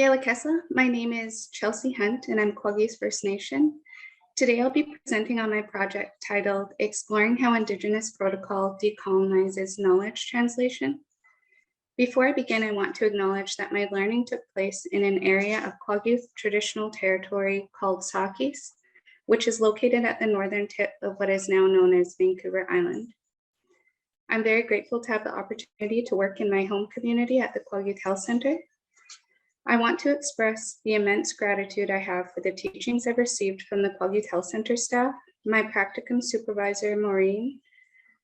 Gela Kessa, my name is Chelsea Hunt and I'm Quaggies First Nation. Today I'll be presenting on my project titled Exploring How Indigenous Protocol Decolonizes Knowledge Translation. Before I begin, I want to acknowledge that my learning took place in an area of Quaggies traditional territory called Sakis, which is located at the northern tip of what is now known as Vancouver Island. I'm very grateful to have the opportunity to work in my home community at the Quaggies Health Center. I want to express the immense gratitude I have for the teachings I've received from the Quaggies Health Center staff, my practicum supervisor, Maureen,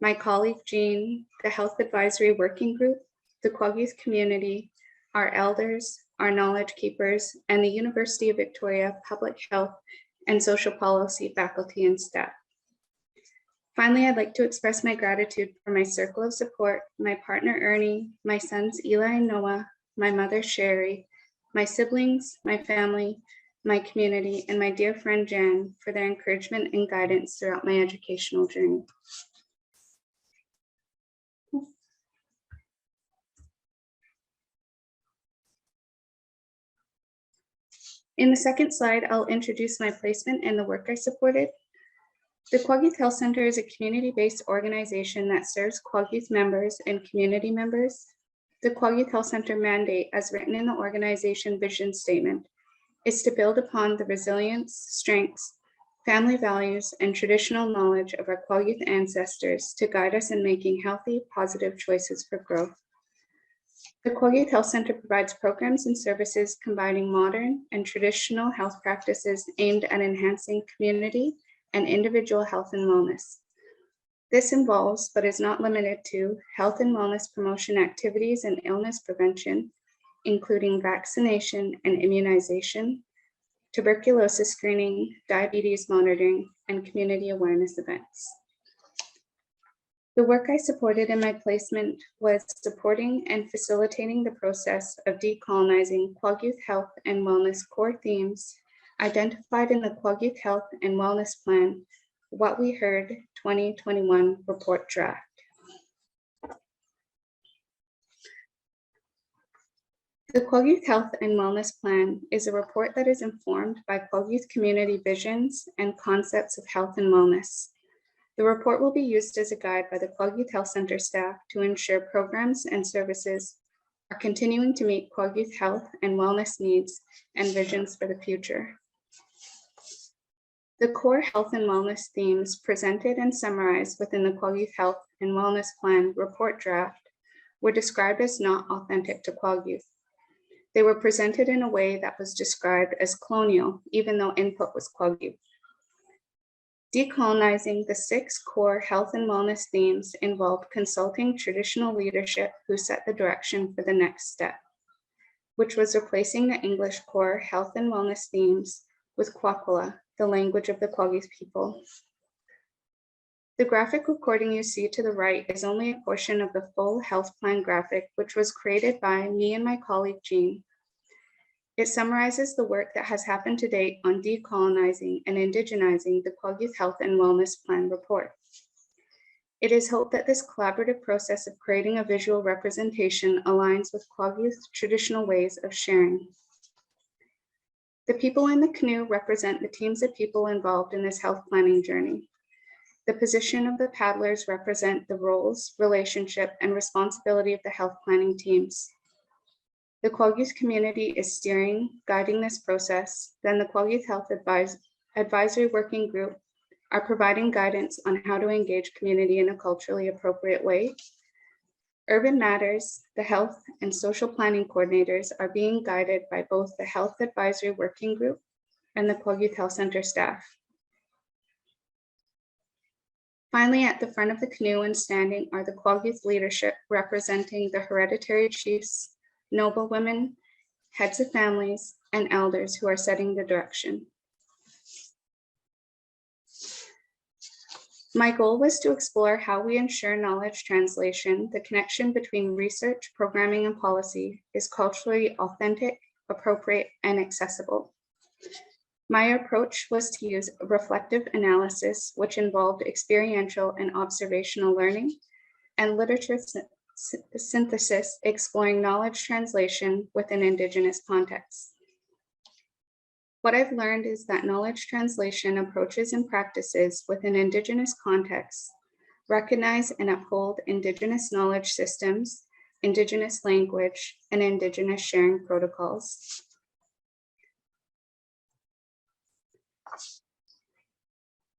my colleague, Jean, the Health Advisory Working Group, the Quaggies community, our elders, our knowledge keepers, and the University of Victoria Public Health and Social Policy faculty and staff. Finally, I'd like to express my gratitude for my circle of support, my partner, Ernie, my sons, Eli and Noah, my mother, Sherry, my siblings, my family, my community, and my dear friend, Jan, for their encouragement and guidance throughout my educational journey. In the second slide, I'll introduce my placement and the work I supported. The Quaggies Health Center is a community-based organization that serves Quaggies members and community members. The Quaggies Health Center mandate, as written in the organization vision statement, is to build upon the resilience, strengths, family values, and traditional knowledge of our Quaggies ancestors to guide us in making healthy, positive choices for growth. The Quaggies Health Center provides programs and services combining modern and traditional health practices aimed at enhancing community and individual health and wellness. This involves, but is not limited to, health and wellness promotion activities and illness prevention, including vaccination and immunization, tuberculosis screening, diabetes monitoring, and community awareness events. The work I supported in my placement was supporting and facilitating the process of decolonizing Quaggies Health and Wellness core themes identified in the Quaggies Health and Wellness Plan, What We Heard 2021 report draft. The Quaggies Health and Wellness Plan is a report that is informed by Quaggies community visions and concepts of health and wellness. The report will be used as a guide by the Quaggies Health Center staff to ensure programs and services are continuing to meet Quaggies health and wellness needs and visions for the future. The core health and wellness themes presented and summarized within the Quaggies Health and Wellness Plan report draft were described as not authentic to Quaggies. They were presented in a way that was described as colonial, even though input was Quaggies. Decolonizing the 6 core health and wellness themes involved consulting traditional leadership who set the direction for the next step, which was replacing the English core health and wellness themes with Kwakwala, the language of the Quaggies people. The graphic recording you see to the right is only a portion of the full health plan graphic, which was created by me and my colleague, Jean. It summarizes the work that has happened to date on decolonizing and indigenizing the Quaggies Health and Wellness Plan report. It is hoped that this collaborative process of creating a visual representation aligns with Quaggies' traditional ways of sharing. The people in the canoe represent the teams of people involved in this health planning journey. The position of the paddlers represent the roles, relationship, and responsibility of the health planning teams. The Quaggies community is steering, guiding this process. Then the Quaggies Health Advisory Working Group are providing guidance on how to engage community in a culturally appropriate way. Urban Matters, the health and social planning coordinators are being guided by both the Health Advisory Working Group and the Quaggies Health Center staff. Finally, at the front of the canoe and standing are the Quaggies leadership representing the hereditary chiefs, noble women, heads of families, and elders who are setting the direction. My goal was to explore how we ensure knowledge translation, the connection between research, programming, and policy is culturally authentic, appropriate, and accessible. My approach was to use reflective analysis, which involved experiential and observational learning, and literature synthesis, exploring knowledge translation within Indigenous contexts. What I've learned is that knowledge translation approaches and practices within Indigenous contexts recognize and uphold Indigenous knowledge systems, Indigenous language, and Indigenous sharing protocols.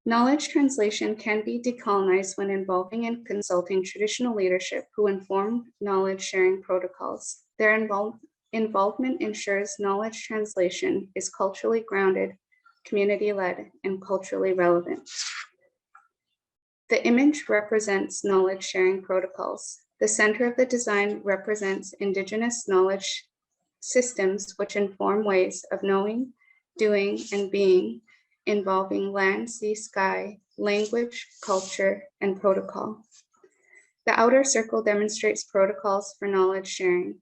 Knowledge translation can be decolonized when involving and consulting traditional leadership who inform knowledge sharing protocols. Their involvement ensures knowledge translation is culturally grounded, community-led, and culturally relevant. The image represents knowledge sharing protocols. The center of the design represents Indigenous knowledge systems which inform ways of knowing, doing, and being, involving land, sea, sky, language, culture, and protocol. The outer circle demonstrates protocols for knowledge sharing: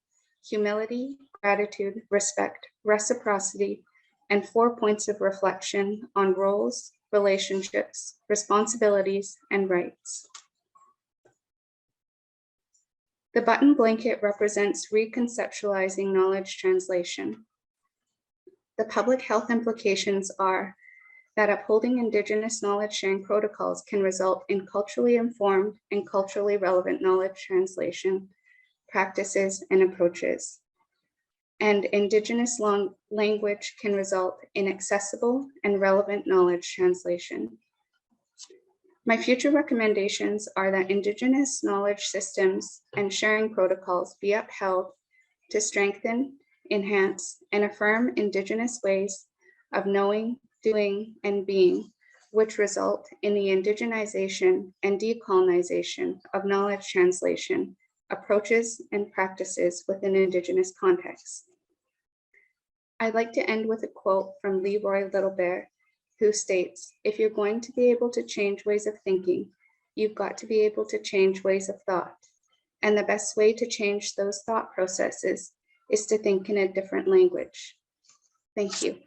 humility, gratitude, respect, reciprocity, and 4 points of reflection on roles, relationships, responsibilities, and rights. The button blanket represents reconceptualizing knowledge translation. The public health implications are that upholding Indigenous knowledge sharing protocols can result in culturally informed and culturally relevant knowledge translation practices and approaches. And Indigenous language can result in accessible and relevant knowledge translation. My future recommendations are that Indigenous knowledge systems and sharing protocols be upheld to strengthen, enhance, and affirm Indigenous ways of knowing, doing, and being, which result in the indigenization and decolonization of knowledge translation, approaches, and practices within Indigenous contexts. I'd like to end with a quote from Leroy Littlebear, who states, "If you're going to be able to change ways of thinking, you've got to be able to change ways of thought. And the best way to change those thought processes is to think in a different language." Thank you.